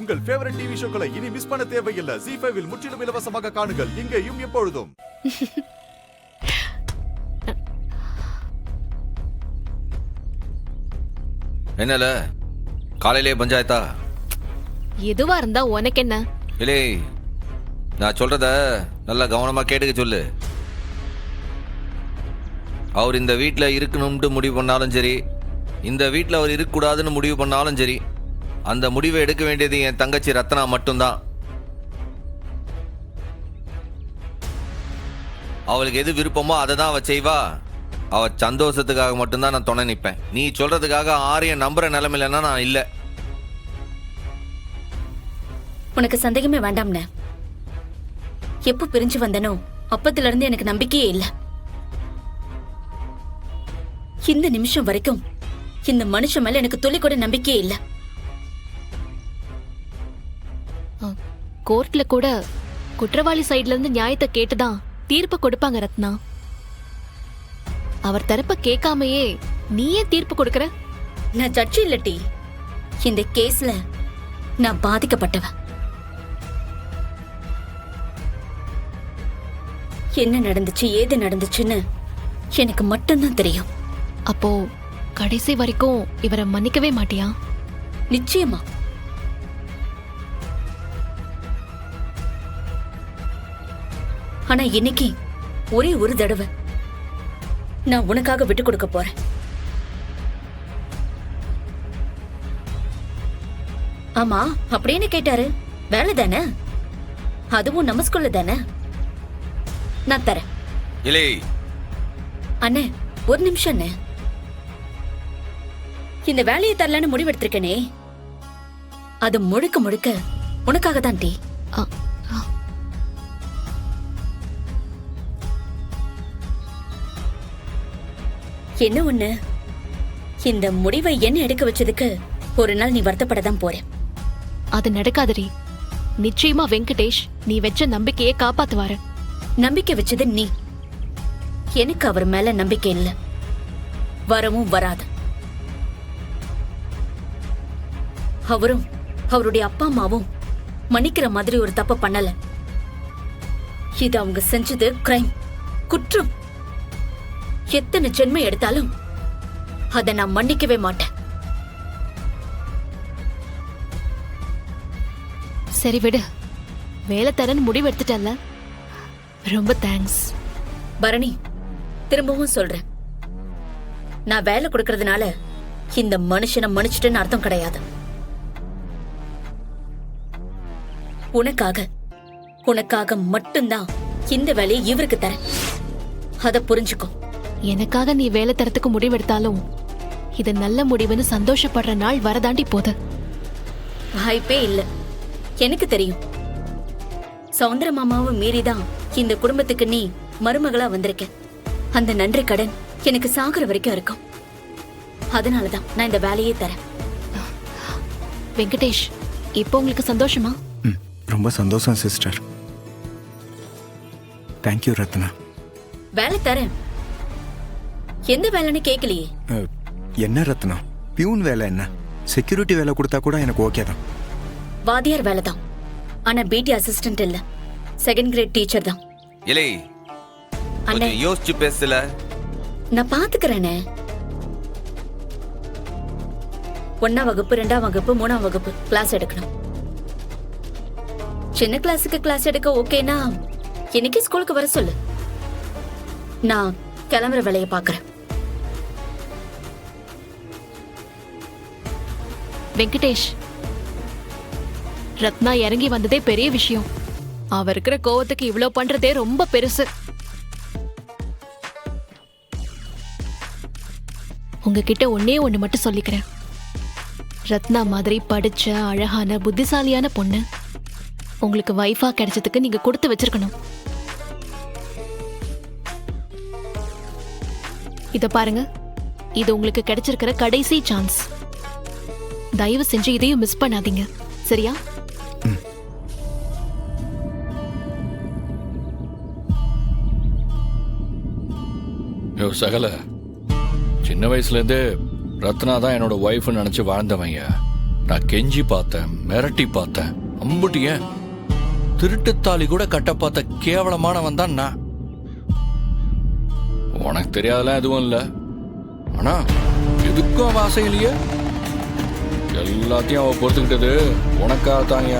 உங்கள் favourite TV ஷோக்களை இனி miss பண்ண தேவையில்லை. ZEE5 இல் முற்றிலும் இலவசமாக காணுங்கள். இங்கேயும் எப்பொழுதும். என்னல காலையிலே பஞ்சாயத்தா? எதுவா இருந்தா உனக்கு என்ன? இல்லை, நான் சொல்றத நல்லா கவனமா கேட்டுக்க சொல்லு. அவர் இந்த வீட்டில் இருக்கணும்ட்டு முடிவு பண்ணாலும் சரி, இந்த வீட்டில் அவர் இருக்கக்கூடாதுன்னு முடிவு பண்ணாலும் சரி, அந்த முடிவை எடுக்க வேண்டியது என் தங்கச்சி ரத்னா மட்டும்தான். அவளுக்கு எது விருப்பமோ அதை தான் அவள் செய்வா. அவள் சந்தோஷத்துக்காக மட்டும்தான் நான் துணை நிற்பேன். நீ சொல்றதுக்காக ஆரிய நம்புற நிலைமையிலன்னா நான் இல்லை. உனக்கு சந்தேகமே வேண்டாம்னே. எப்போ பிரிஞ்சு வந்தனோ அப்பத்துல இருந்து எனக்கு நம்பிக்கையே இல்லை. இந்த நிமிஷம் வரைக்கும் இந்த மனுஷன் மேல எனக்கு துளி கூட நம்பிக்கையே இல்லை. கோர்ட்ல கூட குற்றவாளி சைடுல இருந்து நியாயத்தை கேட்டுதான் தீர்ப்பு கொடுப்பாங்க ரத்னா. அவர் தரப்ப கேட்காமையே நீயே தீர்ப்பு கொடுக்கற? நான் ஜட்ஜி இல்லட்டி. இந்த கேஸ்ல நான் பாதிக்கப்பட்டவ. என்ன நடந்துச்சு, ஏது நடந்துச்சுன்னு எனக்கு மட்டும்தான் தெரியும். அப்போ கடைசி வரைக்கும் இவரை மன்னிக்கவே மாட்டியா? நிச்சயமா. ஆனா இன்னைக்கு ஒரே ஒரு தடவை நான் உனக்காக விட்டு கொடுக்க போறேன். ஆமா, அப்படின்னு கேட்டாரு. வேலை தானே, அதுவும் நம்ம ஸ்கூல்ல தானே. நான் தரேன். இல்லை அண்ணே, ஒரு நிமிஷம் அண்ணே. இந்த வேலையை தரலன்னு முடிவெடுத்திருக்கனே, அது முழுக்க முழுக்க உனக்காக தான் டி. என்ன ஒண்ணு, இந்த முடிவை என்ன எடுக்க வச்சதுக்கு ஒரு நாள் நீ வருத்தப்படதான் போற. அது நடக்காதரி. நிச்சயமா வெங்கடேஷ் நீ வச்ச நம்பிக்கையை காப்பாத்துவாரு. நம்பிக்கை வச்சது நீ. எனக்கு அவர் மேல நம்பிக்கை இல்ல, வரவும் வராது. அவரும் அவருடைய அப்பா அம்மாவும் மன்னிக்கிற மாதிரி ஒரு தப்பு பண்ணல. இது அவங்க செஞ்சது கிரைம், குற்றம். எத்தனை ஜென்மை எடுத்தாலும் அதை நான் மன்னிக்கவே மாட்டேன். சரி விடு, வேலை தரன்னு முடிவு எடுத்துட்டல்ல, ரொம்ப தேங்க்ஸ். பரணி, திரும்பவும் சொல்றேன், நான் வேலை கொடுக்கறதுனால இந்த மனுஷனை மன்னிச்சிட்டுன்னு அர்த்தம் கிடையாது. உனக்காக மட்டும்தான் இந்த வேலையை இவருக்கு தரேன். அத புரிஞ்சுக்கோ. எனக்காக நீ வேலை தரத்துக்கு முடிவெடுத்தாலும் இது நல்ல முடிவுன்னு சந்தோஷப்படுற நாள் வரதாண்டி போது. வாய்ப்பே இல்ல. எனக்கு தெரியும், சௌந்தர மாமாவை மீறிதான் இந்த குடும்பத்துக்கு நீ மருமகளா வந்திருக்க. அந்த நன்றி கடன் எனக்கு சாகுற வரைக்கும் இருக்கும். அதனாலதான் நான் இந்த வேலையே தரேன். வெங்கடேஷ், இப்போ உங்களுக்கு சந்தோஷமா? ரொம்ப சந்தோஷம் சிஸ்டர். தேங்க்யூ ரத்னா. வேலை தரேன். எந்த வேலைன்னு கேட்கலையே. என்ன ரத்னா, பியூன் வேலை என்ன? செக்யூரிட்டி வேலை கொடுத்தா கூட எனக்கு ஓகே தான். வாத்தியார் வேலை தான், ஆனா பிடி அசிஸ்டன்ட் இல்ல, செகண்ட் கிரேட் டீச்சர் தான். இல்லை, அண்ணே யோசிச்சு பேசல. நான் பாத்துக்கிறேனே. 1ஆம் வகுப்பு 2ஆம் வகுப்பு 3ஆம் வகுப்பு கிளாஸ் எடுக்கணும். சின்ன கிளாஸுக்கு கிளாஸ் எடுக்க ஓகேனா இன்னைக்கு ஸ்கூலுக்கு வர சொல்லு. நான் கிளம்புற வேலையை பாக்குறேன். வெங்கடேஷ், ரத்னா இறங்கி வந்ததே பெரிய விஷயம். அவ இருக்கிற கோவத்துக்கு இவ்ளோ பண்றதே ரொம்ப பெருசு. உங்ககிட்ட ஒன்னே ஒண்ணு மட்டும் சொல்லிக்கிறேன். ரத்னா மாதிரி படிச்ச அழகான புத்திசாலியான பொண்ணு உங்களுக்கு வைஃபா கிடைச்சதுக்கு நீங்க கொடுத்து வச்சிருக்கணும். இத பாருங்க, இது உங்களுக்கு கிடைச்சிருக்கிற கடைசி சான்ஸ். தயவு செஞ்சு இதையும் மிஸ் பண்ணாதீங்க, சரியா? சகல, சின்ன வயசுலேருந்தே ரத்னா தான் என்னோட ஒய்ஃப்னு நினச்சி வாழ்ந்தவங்க. நான் கெஞ்சி பார்த்தேன், மிரட்டி பார்த்தேன், அம்புட்டிய திருட்டுத்தாலி கூட கட்ட பார்த்த கேவலமானவன் தான் நான். உனக்கு தெரியாதெல்லாம் எதுவும் இல்லை. ஆனா எதுக்கும் அவ ஆசை இல்லையே. எல்லாத்தையும் அவ பொறுத்துக்கிட்டது உனக்காகத்தாங்க.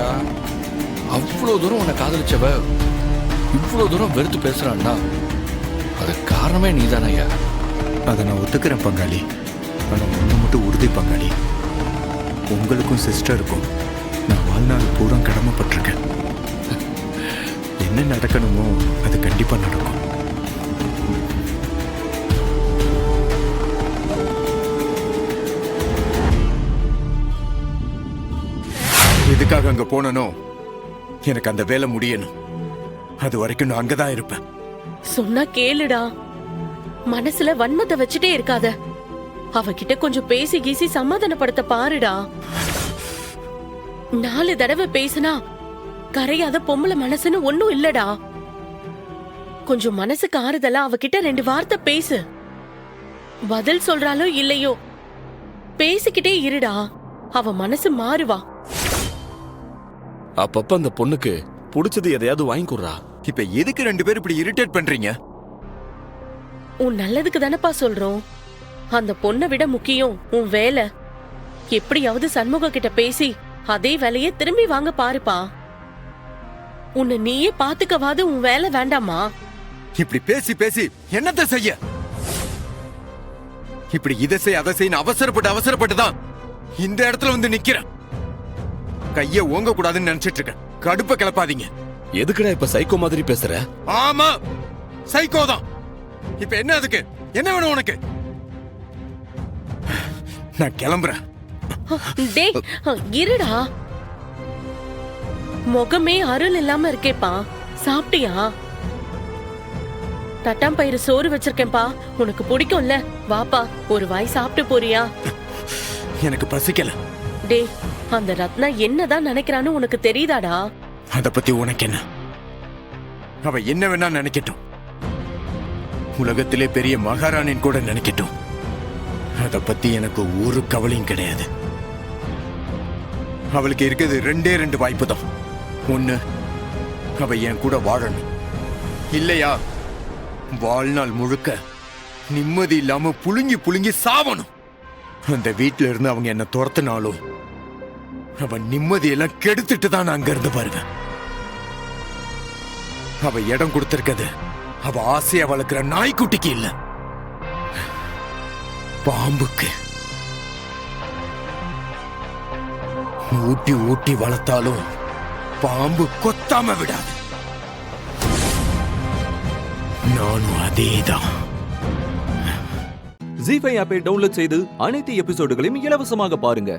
அவ்வளோ தூரம் உன்னை காதலிச்சவ இவ்வளோ தூரம் வெறுத்து பேசுறான்னா அது காரணமே நீதானே ஐயா. அதை நான் ஒத்துக்கிறேன் பங்காளி. ஆனால் ஒன்று மட்டும் உறுதி பங்காளி, உங்களுக்கும் சிஸ்டருக்கும் நான் வாழ்நாள் பூரா கடமைப்பட்டிருக்கேன். என்ன நடக்கணுமோ அது கண்டிப்பாக நடக்கும். எதுக்காக அங்க போனனோ எனக்கு அந்த வேலை முடியணும். அது வரைக்கும் நான் அங்கதான் இருப்பேன். சொன்னா கேளுடா. மனசுல வன்மத்தை வச்சுட்டே இருக்காத. அவகிட்ட கொஞ்சம் பேசி கீசி சமாதானப்படுத்த பாருடா. 4 தடவை பேசினா கரையாத பொம்பளை மனசுன்னு ஒண்ணும் இல்லடா. கொஞ்சம் மனசுக்கு ஆறுதலா அவகிட்ட 2 வார்த்தை பேசு. பதில் சொல்றாலோ இல்லையோ பேசிக்கிட்டே இருடா. அவ மனசு மாறுவா. அப்பப்ப அந்த பொண்ணுக்கு பிடிச்சது எதையாவது வாங்கி கொடுறா. இப்ப எதுக்கு 2 பேரும் இப்படி இரிட்டேட் பண்றீங்க? உன் நல்லதுக்கு தானப்பா சொல்றோம். அந்த பொண்ணை விட முக்கியம் உன் வேலை. எப்படியாவது சண்முக கிட்ட பேசி அதே வேலையை திரும்பி வாங்க பாருப்பா. உன்னை நீயே பாத்துக்கவாது உன் வேலை வேண்டாமா? இப்படி பேசி பேசி என்னத்த செய்ய? இப்படி இதை செய் அதை செய்ய அவசரப்பட்டு தான் இந்த இடத்துல வந்து நிக்கிறேன். கைய ஓங்க கூடாதுன்னு நினைச்சிட்டு இருக்கேன். கடுப்ப கிளப்பாதீங்க. எதுக்குடா இப்ப சைக்கோ மாதிரி பேசுற? ஆமா, சைக்கோ தான். இப்ப என்ன அதுக்கு? என்ன வேணும் உனக்கு? நான் கிளம்புறேன். டேய் இருடா. முகமே அருள் இல்லாம இருக்கேப்பா. சாப்பிட்டியா? தட்டாம்பயிறு சோறு வச்சிருக்கேன்பா, உனக்கு பிடிக்கும்ல. வாப்பா, ஒரு வாய் சாப்பிட்டு போறியா? எனக்கு பசிக்கல. டேய், அந்த ரத்னா என்னதான் நினைக்கிறான்னு உனக்கு தெரியுதாடா? அத பத்தி உனக்கு என்ன? அவ என்ன வேணா நினைக்கட்டும். உலகத்திலே பெரிய மகாராணின் கூட நினைக்கட்டும். அத பத்தி எனக்கு ஒரு கவலையும் கிடையாது. அவளுக்கு இருக்கிறது 2 வாய்ப்பு தான். ஒண்ணு, அவ என் கூட வாழணும். இல்லையா வாழ்நாள் முழுக்க நிம்மதி இல்லாம புழுங்கி புழுங்கி சாவணும். அந்த வீட்டுல இருந்து அவங்க என்ன துரத்தினாலும் அவ நிம்மதியெல்லாம் கெடுத்துட்டு தான் நான் அங்க இருந்து பாருவேன். அவ இடம் கொடுத்திருக்கிறது அவ ஆசையா வளர்க்கிற நாய்க்குட்டிக்கு இல்ல, பாம்புக்கு. ஊட்டி ஊட்டி வளர்த்தாலும் பாம்பு கொத்தாம விடாது. நானும் அதேதான். ஜீ5 ஆப்பை டவுன்லோட் செய்து அனைத்து எபிசோடுகளையும் இலவசமாக பாருங்க.